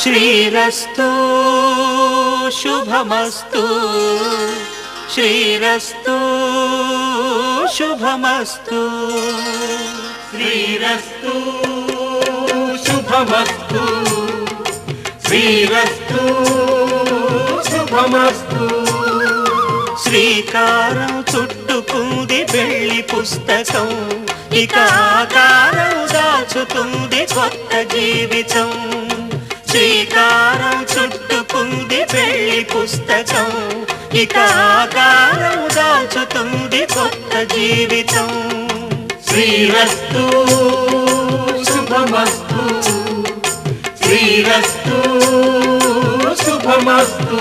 శ్రీరస్తు శుభమస్తు శ్రీరస్తు శుభమస్తు శ్రీరస్తు శుభమస్తు శ్రీరస్తు శుభమస్తు శ్రీకారం చుట్టుకుంది పెళ్లి పుస్తకం ఇక ఆకారం దాచుతుంది కొత్త జీవితం శ్రీకారం చుట్టుకుంది పెళ్లి పుస్తకం ఇక ఆకారం దాచుతుంది కొత్త జీవితం శ్రీరస్తు శుభమస్తు శ్రీరస్తు శుభమస్తు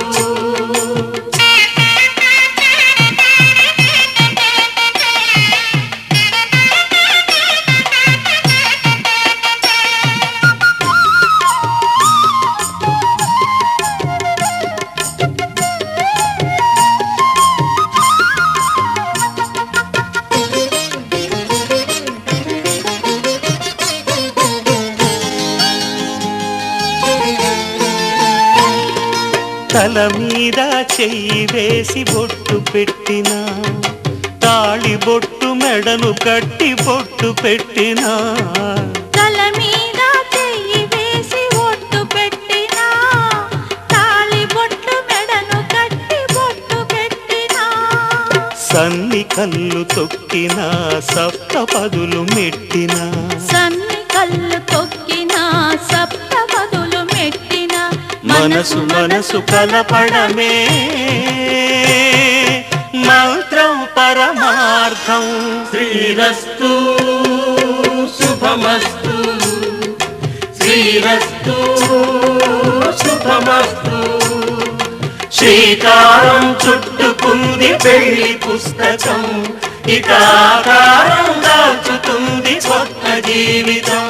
తల మీద చెయ్యి వేసి బొట్టు పెట్టినా తాళి బొట్టు మెడను కట్టి బొట్టు పెట్టినా తల మీద చెయ్యి వేసి బొట్టు పెట్టినా తాళి బొట్టు మెడను కట్టి బొట్టు పెట్టినా సన్ని కళ్ళు తొక్కినా సప్తపదులు మెట్టినా సన్ని కళ్ళు తొక్కినా సప్తపదులు మెట్టినా మనసు మనసు కలపడమే మంత్రం పరమార్థం శ్రీరస్తు శుభమస్తు శ్రీరస్తు శుభమస్తు శ్రీకారం చుట్టుకుంది పెళ్లి పుస్తకం ఇక ఆకారం దాచుతుంది కొత్త జీవితం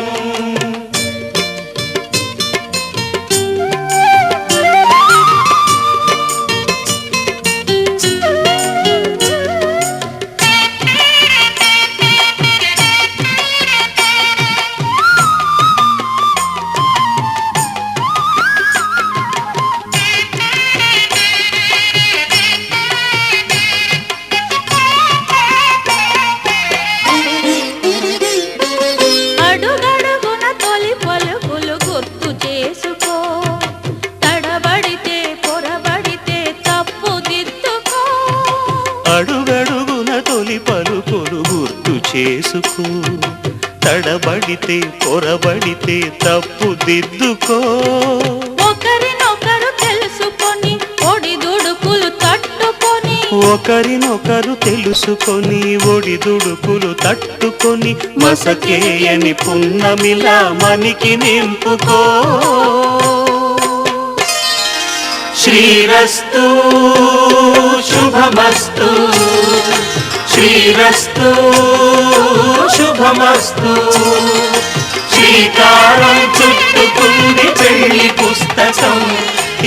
అడుగడుగున తొలి పలుకులు గుర్తు చేసుకో తడబడితే పొరబడితే తప్పు దిద్దుకో ఒకరినొకరు తెలుసుకొని ఒడిదుడుకులు తట్టుకొని ఒకరినొకరు తెలుసుకొని ఒడిదుడుకులు తట్టుకొని మసకేయని పున్నమిలా మనికి నింపుకో శ్రీరస్తు శుభమస్తు శ్రీరస్తు శుభమస్తు శ్రీకారం చుట్టుకుంది పెళ్లి పుస్తకం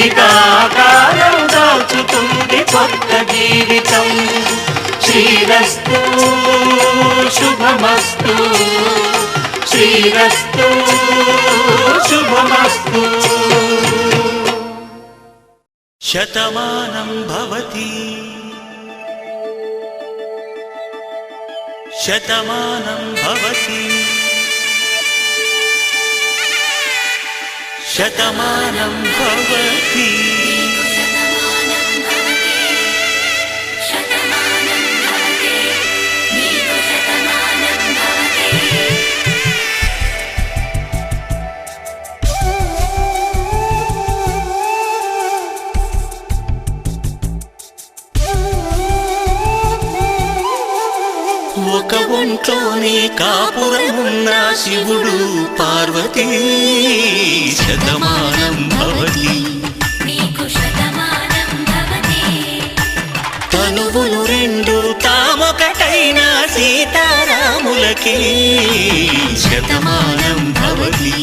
ఇక ఆకారం దాచుతుంది కొత్త జీవితం శ్రీరస్తు శుభమస్తు శ్రీరస్తు శుభమస్తు శతమానం భవతి శతమానం భవతి శతమానం భవతి ఒక ఒంట్లోనే కాపురమున్న శివుడు పార్వతీ శతమానం భవతి తనువులు రెండు తామొకటైన సీతారాములకి శతమానం భవతి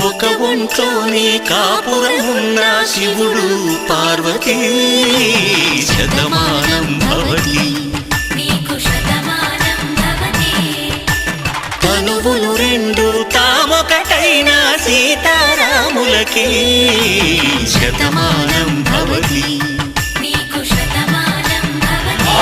ఒక ఒంట్లోనే కాపురమున్న శివుడు పార్వతీ శతమానం భవతి తనువులు రెండు పార్వతీదేవతలకే శతమానం భవతి నీకు శతమానం భవతి.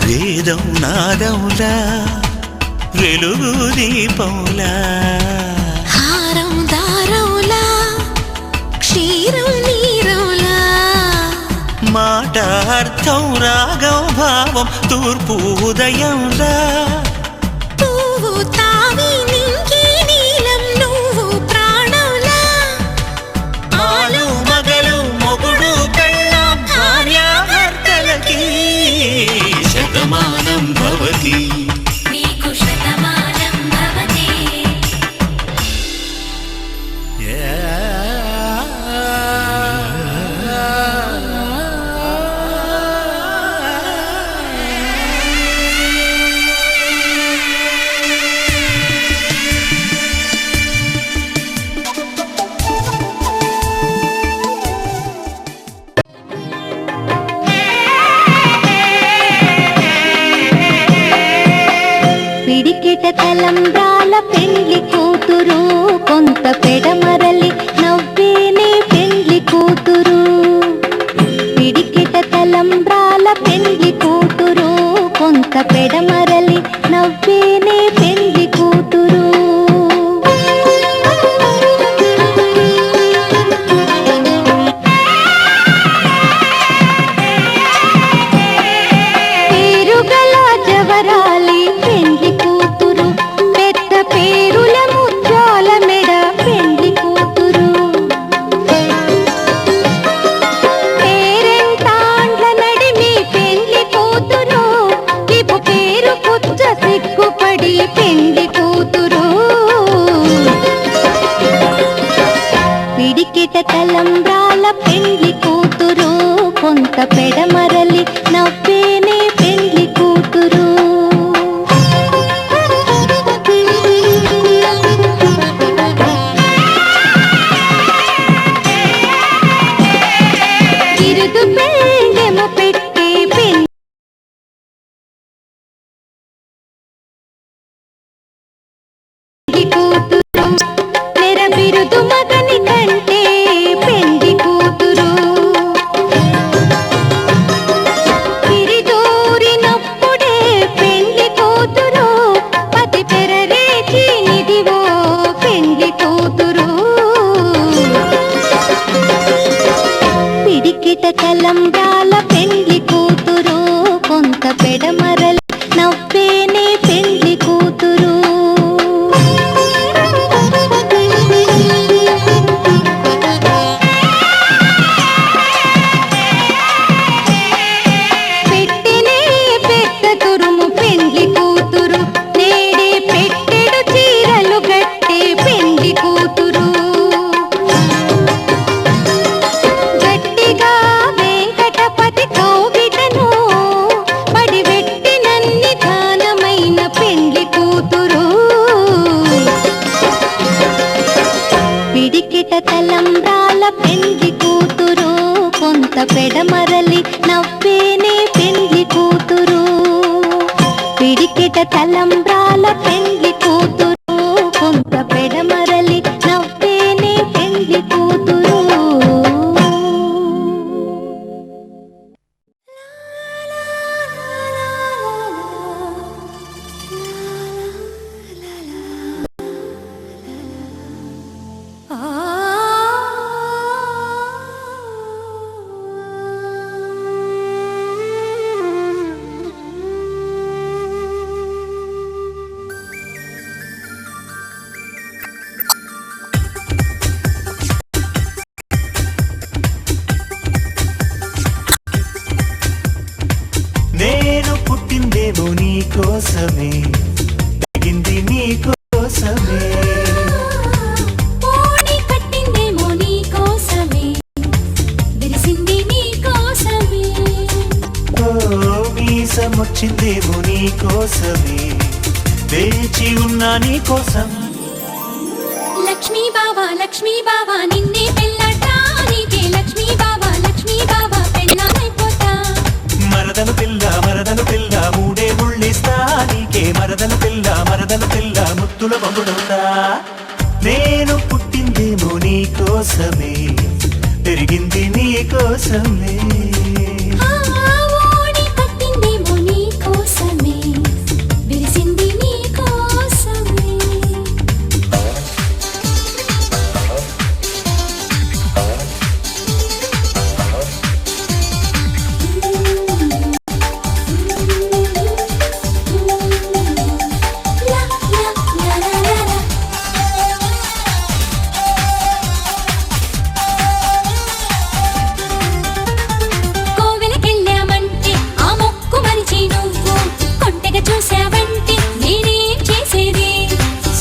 వేదం నాదములా వెలుగు దీపములా హారం దారవులా క్షీరం నీరవులా మాట అర్థం రాగం భావం తూర్పు ఉదయంలా పువ్వు తావి నింగి నీలం నువ్వు ప్రాణంలా ఆలు మగలు మొగుడు పెళ్ళాం భార్యాభర్తలకి శతమానం భవతి నీకు శతమానం భవతి. పిడికిట తలంబ్రాల పెండ్లి కూతురు కొంత పెడమరలి నవ్వేనే పెండ్లి కూతురు. పిడికిట తలంబ్రాల పెండ్లి కూతురు కొంత పెడమరలి నవ్వేనే పెండ్లి కూతురు. పేరుగల జవరాలి పెండ్లి కూతురు పెద్ద పేరుల ముత్యాల మెడ పెండ్లి కూతురు. పేరెంటాండ్ల నడిమి పెండ్లి కూతురు ఇపు పేరు పుచ్చ సిగ్గుపడి పెండ్లి కూతురు. పిడికిట తలంబ్రాల పెండ్లి కూతురు కొంత పెడమరలి నవ్వేనే పెండ్లి కూతురు. గిరుదు పెండెమ పెట్టే పెండ్లి కూతురు. నెర బిరుదు మగని కంటే పెండ్లి కూతురు. గిరిదూరినప్పుడే పెండ్లి కూతురు పతి పెరరేచి నిదివో పెండ్లి కూతురు. పిడికిట తలంబ్రాల పెండ్లి కూతురు కొంత పెడమరలి నవ్వేనే పెండ్లి కూతురు. పెట్టెనే పెద్ద తురుము పెండ్లి కూతురు నేడే పెట్టెడు చీరలు గట్టే పెండ్లి కూతురు. గట్టిగా వెంకటపతి కౌగిటను పడి పెట్టినన్ని దానమైన పెండ్లి కూతురు. పిడికిట తలంబ్రాల పెండ్లి కూతురు కొంత పెడమరలి నవ్వేనే పెండ్లి కూతురు. పిడికిట తలంబ్రాల పెండ్లి కూతురు కొంత పెడమరలి నవ్వేనే పెండ్లి కూతురు. కోసమే తగింది నీ కోసమే ఓడి కట్టిందేమో నీ కోసమే విరిసింది నీ కోసమే ఓ మీసమొచ్చిందేమో నీ కోసమే వేచి ఉన్నా నీ కోసం లక్ష్మీ బావా నిన్నే పెళ్ళటానికే లక్ష్మీ బావా పెళ్ళానైపోతా మరదలు పిల్ల మూడే ముళ్ళిస్తా నీకే మరదలు పిల్ల ముద్దుల బొమ్మడవుతా నేను పుట్టిందేమో నీ కోసమే పెరిగింది నీ కోసమే ఓడి కట్టిందేమో నీ కోసమే విరిసింది నీ కోసమే కోవెలకెళ్ళామంటే ఆ మొక్కు మరిచి నువ్వు కొంటెగా చూసావంటే నేనేం చేసేది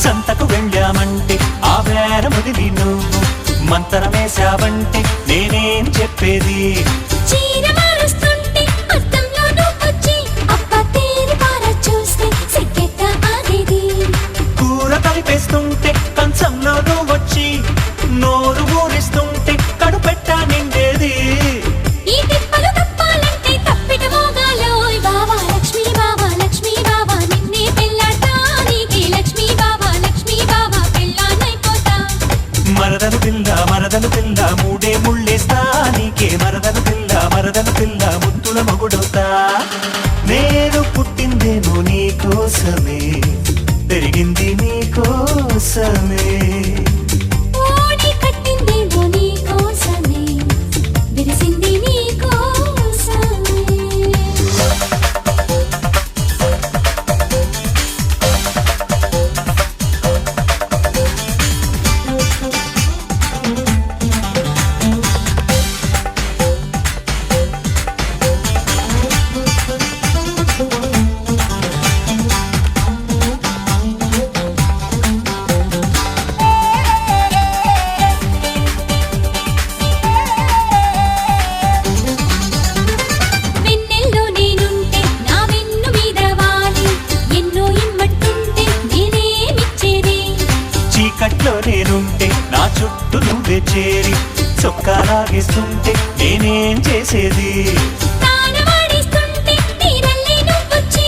సంతకు వెళ్ళామంటే ఆ వేరముదిలి నువ్వు మంతరమేశావంటే నేనేం చెప్పేది చీర మారుస్తుంటే అద్దంలో నువ్వొచ్చి అప్ప తేరి పార చూస్తే సిగ్గెత్త ఆగేది కూర కలిపేస్తుంటే కంచంలో నువ్వొచ్చి నోరు ఊరిస్తుంటే కడుపెట్టా నిండేది ఈ తిప్పలు తప్పాలంటే తప్పిట మోగాలోయ్ బావా లక్ష్మీ బావా నిన్నే పెళ్ళటానికే లక్ష్మీ బావా పెళ్ళానైపోతా మరదలు పిల్ల మూడే ముళ్ళేస్తా నీకే మరదలు పిల్ల ముద్దుల మగుడవుతా నేను పుట్టిందేమో నీ కోసమే పెరిగింది నీ కోసమే ఓడి కట్టిందేమో నీ కోసమే విరిసింది నీ కోసమే వెన్నెల్లో నేనుంటే నా వెన్ను మీద వాలి ఎన్నో ఇమ్మట్టుంటే నేనేమిచ్చేది చీకట్లో నేనుంటే నా చుట్టూ నువ్వే చేరి చొక్కా లాగేస్తుంటే నేనేం చేసేది తానవాడిస్తుంటే తీరల్లే నువ్వొచ్చి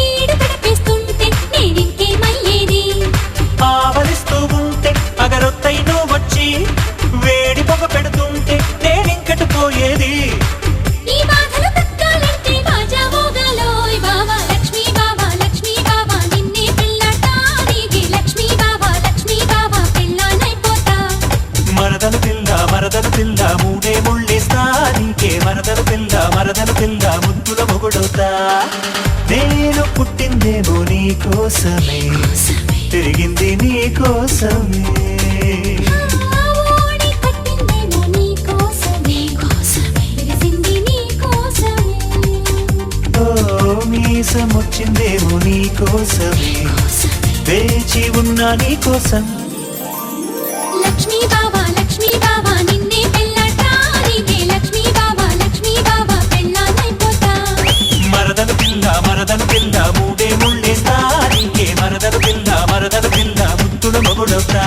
ఈడు గడపేస్తుంటే నేనింకేమయ్యేది ఆవలిస్తూ ఉంటే అగరొత్తై నువ్వొచ్చి వేడి పొగ పెడుతుంటే నేనింకటి పోయేది ఈ బాధలు తగ్గాలంటే బాజా మోగాలోయ్ బావా లక్ష్మీ బావా నిన్నే పెళ్ళటానికే లక్ష్మీ బావా పెళ్ళానైపోతా మరదలు పిల్ల మూడే ముళ్ళేస్తా నీకే మరదలు పిల్ల ముద్దుల మొగుడవుతా నేను పుట్టిందేమో నీ కోసమే తిరిగింది నీ కోసమే ఓడి కట్టిందేమో నీ కోసమే విరిసింది నీ కోసమే ఓ మీసమొచ్చిందేమో నీ కోసమే వేచి ఉన్నా నీ కోసం లక్ష్మీ బావా నిన్నే పెళ్ళటానికే లక్ష్మీ బావా పెళ్ళానైపోతా మరదలు పిల్ల మూడే ముళ్ళేస్తా నీకే మరదలు పిల్ల ముద్దుల మొగుడవుతా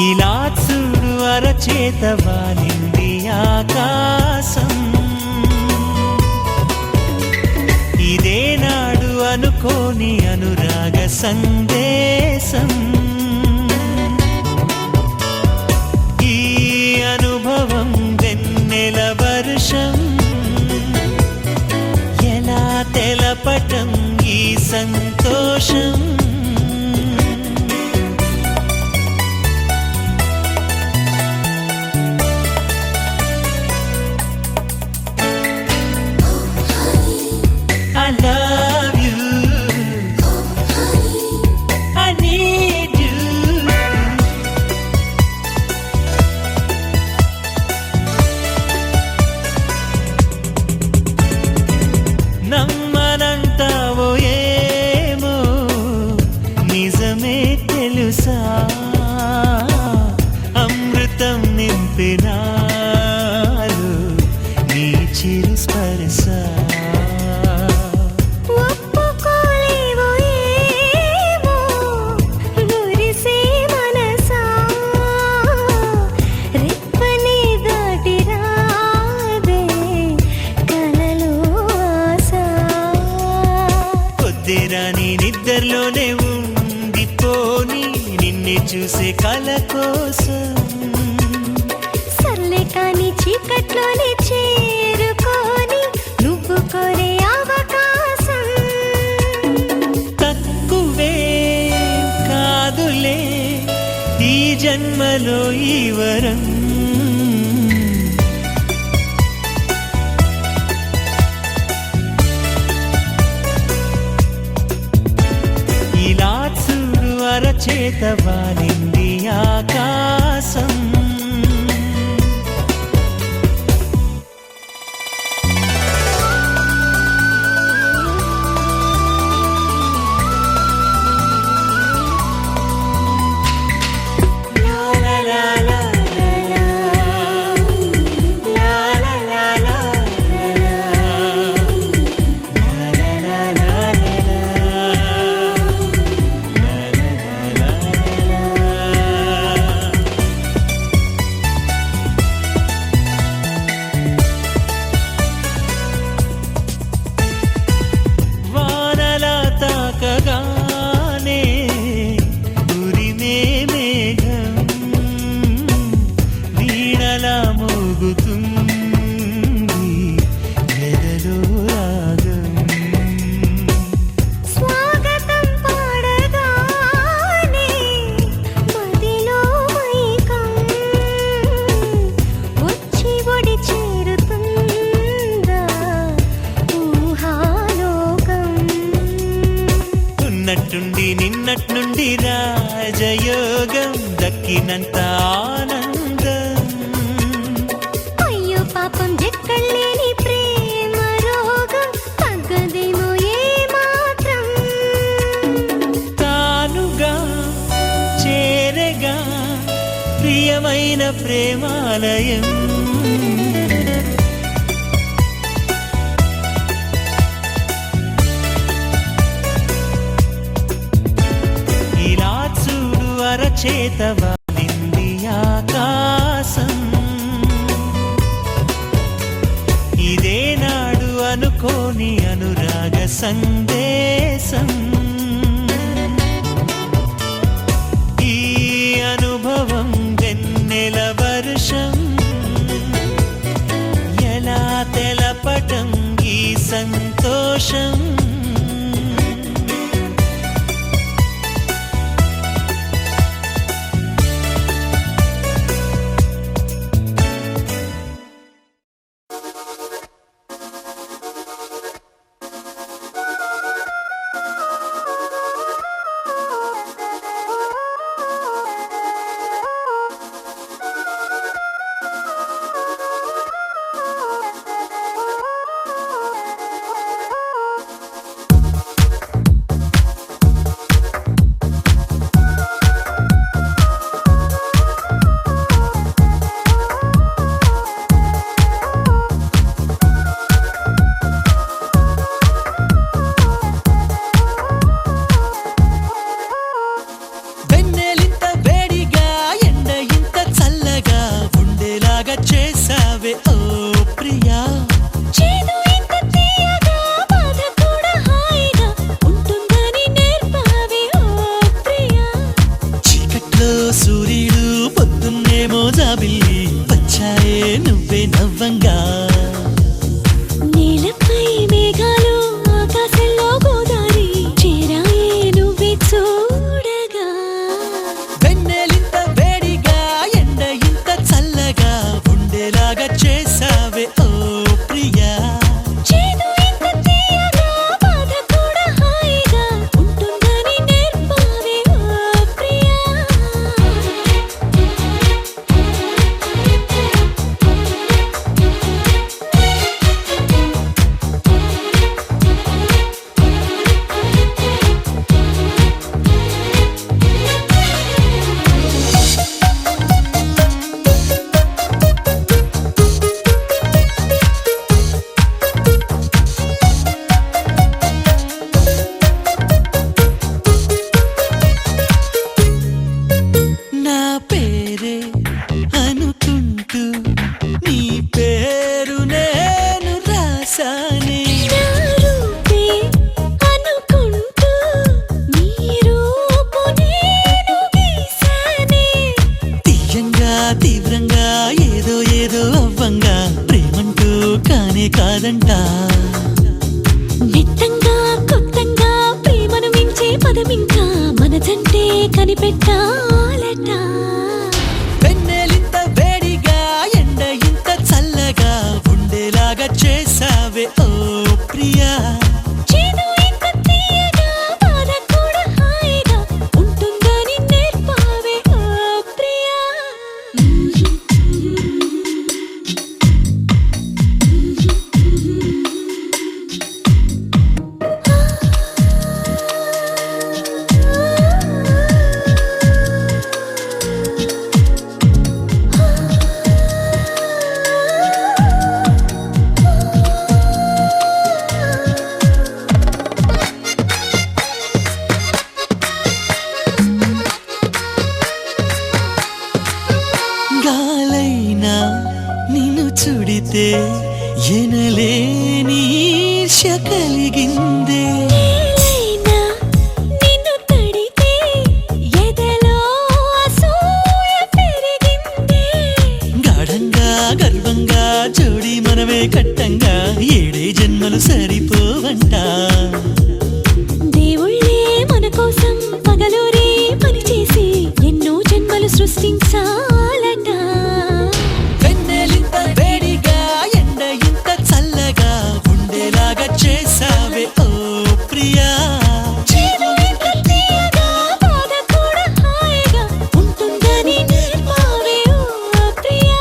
ఇలా చూడు అరచేత వాలింది ఆకాశం ఇదే నాడు అనుకోని అనురాగ సందేశం ఈ అనుభవం వెన్నెల వర్షం ఎలా సంతోషం I love you. I need you. నమ్మనంటావో ఏమో నిజమే తెలుసా అమృతం నింపినాలు నీ చిరు స్పర్శ ఒప్పుకోలేవో ఏమో మురిసే మనసా రెప్పని దాటి రాదే కలలో ఆశ పొద్దురాని నిద్రలోనే ఉండిపోని నిన్నే చూసే కల కోసం సర్లే కాని చీకట్లోనే చేరుకొని నువ్వు కోరే అవకాశం తక్కువే కాదులే ఈ జన్మలో ఈ వరం ఇలా చూడు అరచేత వాలింది ఆకాశం వానలా తాకగానే ఉరిమే మేఘం వీణలా మోగుతుంది మెదలో రాగం స్వాగతం పాడగానే మదిలో మైకం వచ్చి ఒడి చేరుతుందా ఊహాలోకం ఉన్నట్టుండి నిన్నట్నుండి రాజయోగం దక్కినంత ఆనందం అయ్యో పాపం జక్కలేని ప్రేమ రోగం తగ్గదేమో ఏమాత్రం తానుగా చేరగా ప్రియమైన ప్రేమాలయం ఇలా చూడు అరచేత వాలింది ఆకాశం ఇదే నాడు అనుకోని అనురాగ సందేశం ఈ అనుభవం వెన్నెల వర్షం ఎలా తెలపటం ఈ సంతోషం జంటే కనిపెట్టాలట. వెన్నెలింత వేడిగా ఎండ ఇంత చల్లగా ఉండేలాగా చేసావే ఓ ప్రియా. చేదు ఇంత తీయగా బాధ కూడా హాయిగా ఉంటుందని నేర్పావే ఓ ప్రియా. గాలైనా నిన్ను చుడితే ఎనలేని ఈర్ష్య కలిగిందే. నేలైనా నిన్ను తడితే ఎదలో అసూయ పెరిగిందే. గాఢంగా గర్వంగా జోడి మనమే కట్టంగా ఏడే జన్మలు సరిపోవంట. దేవుళ్ళే మన కోసం పగలూరి పనిచేసి ఎన్నో జన్మలు సృష్టించాలట. వెన్నెలింత వేడిగా ఎండ ఇంత చల్లగా ఉండేలాగా చేసావే ఓ ప్రియా. చేదు ఇంత తీయగా బాధ కూడా హాయిగా ఉంటుందని నేర్పావే ఓ ప్రియా.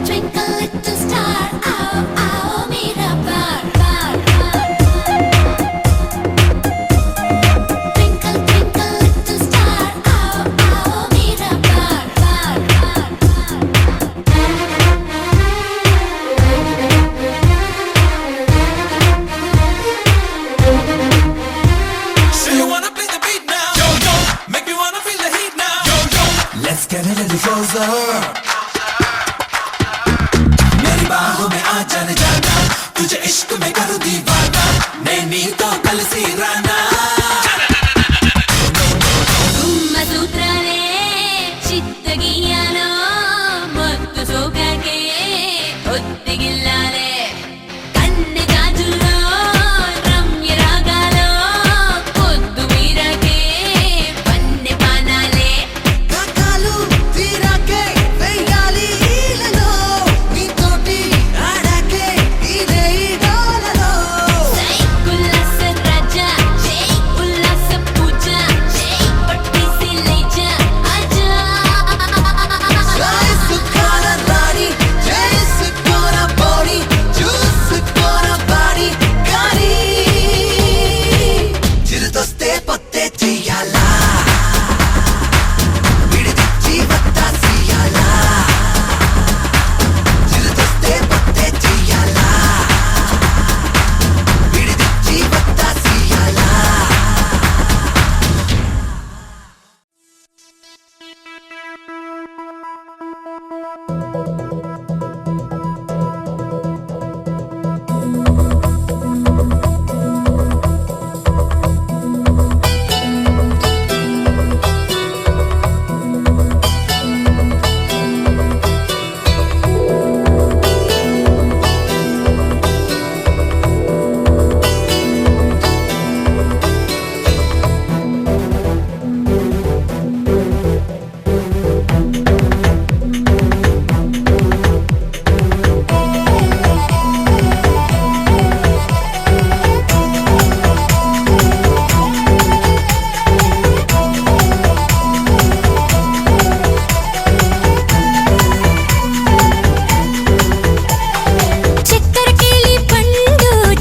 twinkle little star, आओ आओ मेरा बार बार बार twinkle twinkle little star, आओ आओ मेरा बार बार So you wanna play the beat now? Yo, yo, make me wanna feel the heat now. Yo, yo, let's get a little closer. मेरी बाहों में आ जाने जाना, तुझे इश्क में करूँ दीवाना, नैनी तो कलसी राना. गुम्मसूत्रने चित्तगीयानो मुत्तु सोकके ఒత్తిగిల్లాలే కన్నె గాజుల్లో రమ్య రాగాలో పొద్దు మీరకే పన్నె పానాలే కాకాలు తీరాకే వెయ్యాలి ఈలలో, నీతోటి ఆడాకే ఇదే ఈ డోలలో. జై ఉల్లాస రాజా జై ఉల్లాస పూజ జై పట్టిసి లేజా ఆజా జై సుఖాల రాణి, జై సుఖోన బోడి, చూసుకోన బాడి కానీ చిరుతొస్తే పొత్తే చెయ్యాలా, విడిదిచ్చి వత్తాసియాలా, చిరుతొస్తే పొత్తే చెయ్యాలా, విడిదిచ్చి వత్తాసియాలా.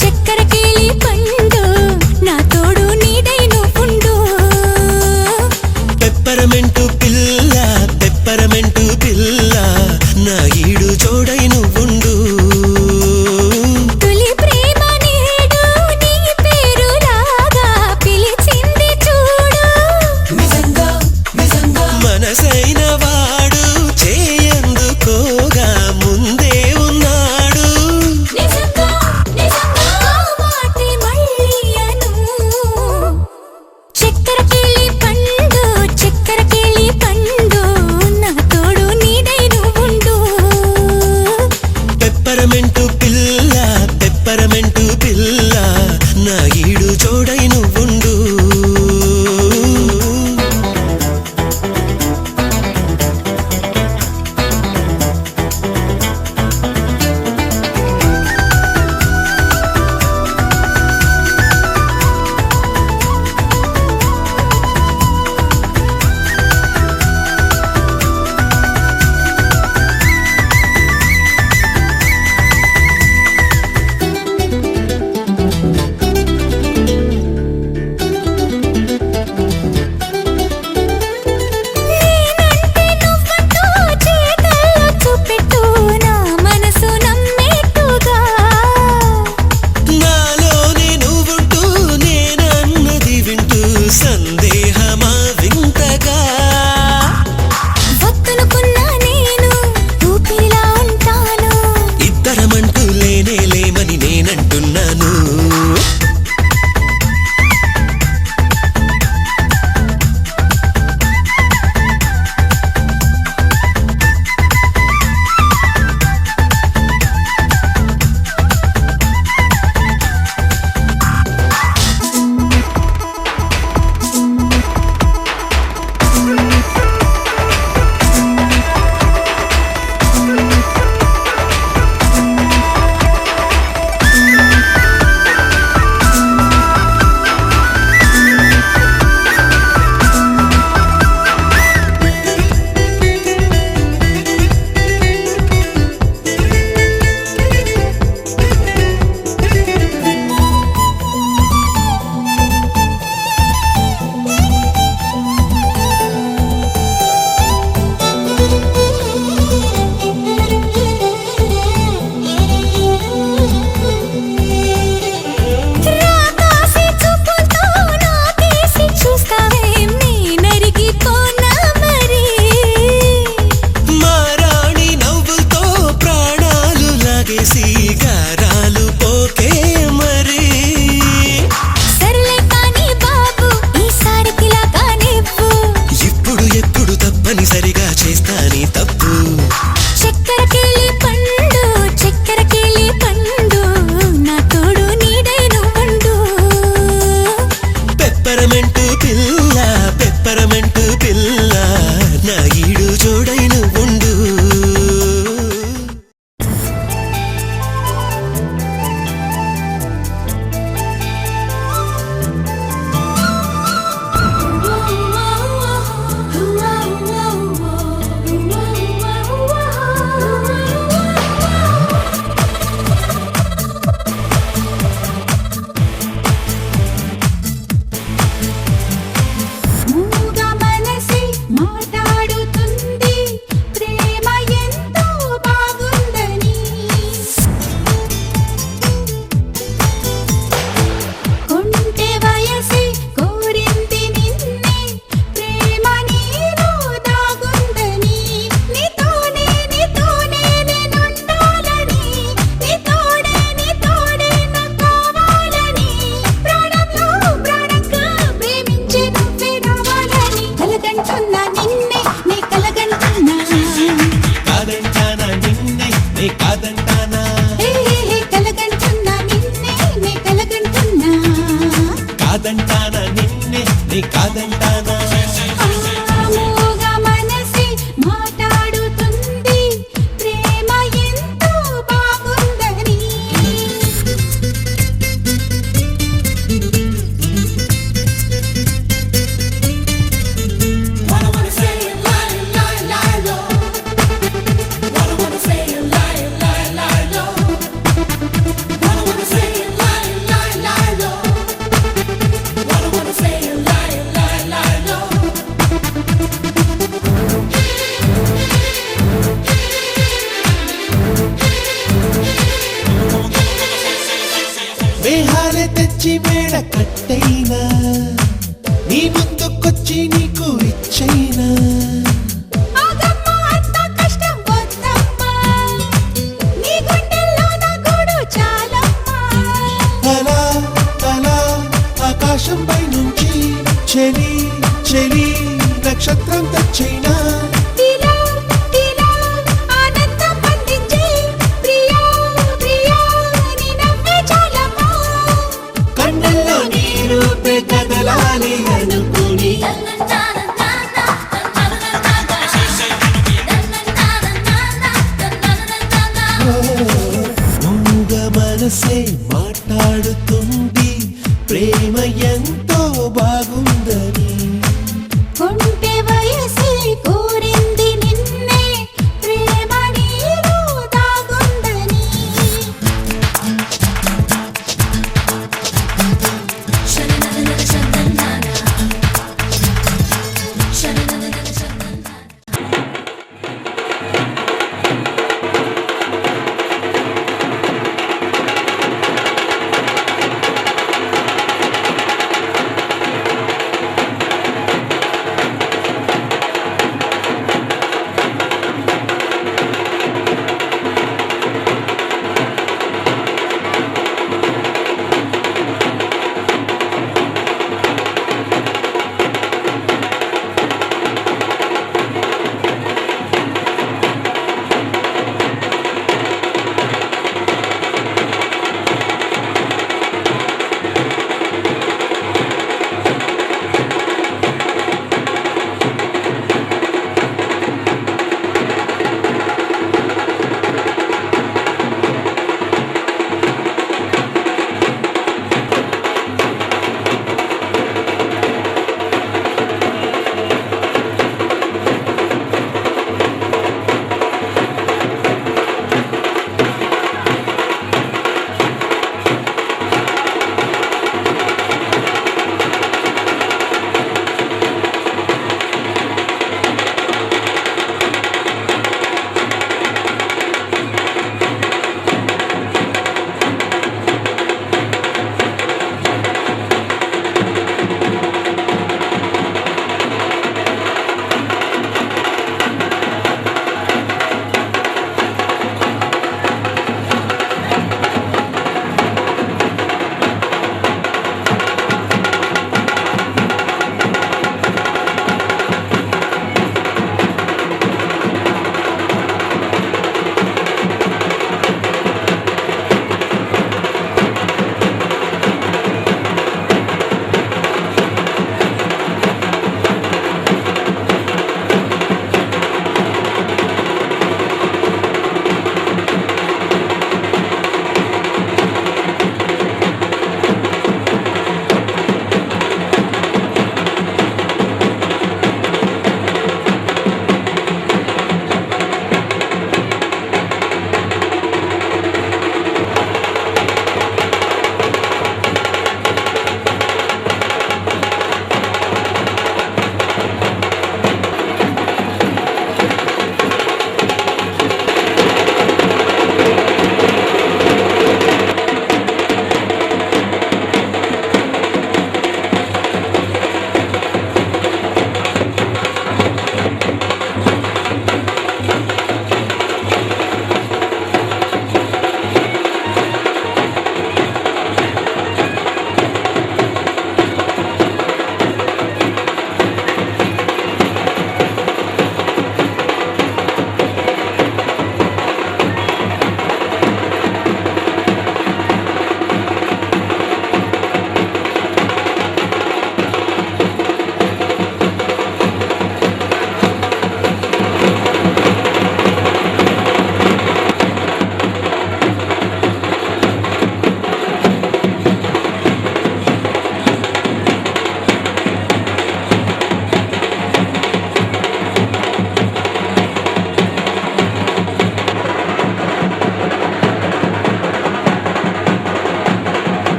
చక్కెరకేళి పండు నా తోడు నీడై నువ్వుండు పెప్పరమెంటు పిల్ల, పెప్పరమెంటు పిల్ల, నా ఈడు జోడై నువ్వుండు. తొలి ప్రేమ నేడు నీ పేరు రాగా పిలిచింది చూడు నిజంగా నిజంగా మనసైన వాడు చేయందుకోగా ముందే ఉన్నాడు. నిజంగా నిజంగా మాటి మళ్ళీ అను చక్కెరకేళి పండు నా తోడు నీడై నువ్వుండు పెప్పరమెంటు పిల్ల, పెప్పరమెంటు పిల్ల, నా ఈడు జోడై నువ్వుండు. నే కాదంటానా హే హే హే కలగంటున్నా నిన్నే నే కలగంటున్నా కాదంటానా నిన్నే నే కాదంటానా మూగా మనసే మాట్లాడుతుంది ప్రేమ ఎంతో బాగుందని మేహాలే తెచ్చి మేడ కట్టైనా నీ ముందుకొచ్చి నీకు ఇచ్చైనా ఆగమ్మా అంత కష్టం వద్దమ్మా నీ గుండెల్లో నా గూడు చాలమ్మా అలా అలా ఆకాశంపై నుంచి చెలి చెలి నక్షత్రం తెచ్చైనా ఇలా ఇలా ఆనందం అందించే ప్రియా ప్రియా నీ నవ్వే చాలమ్మా కన్నెల్లో నీ రూపే కదలాలి అనుకుని మూగ మనసే మాట్లాడుతూ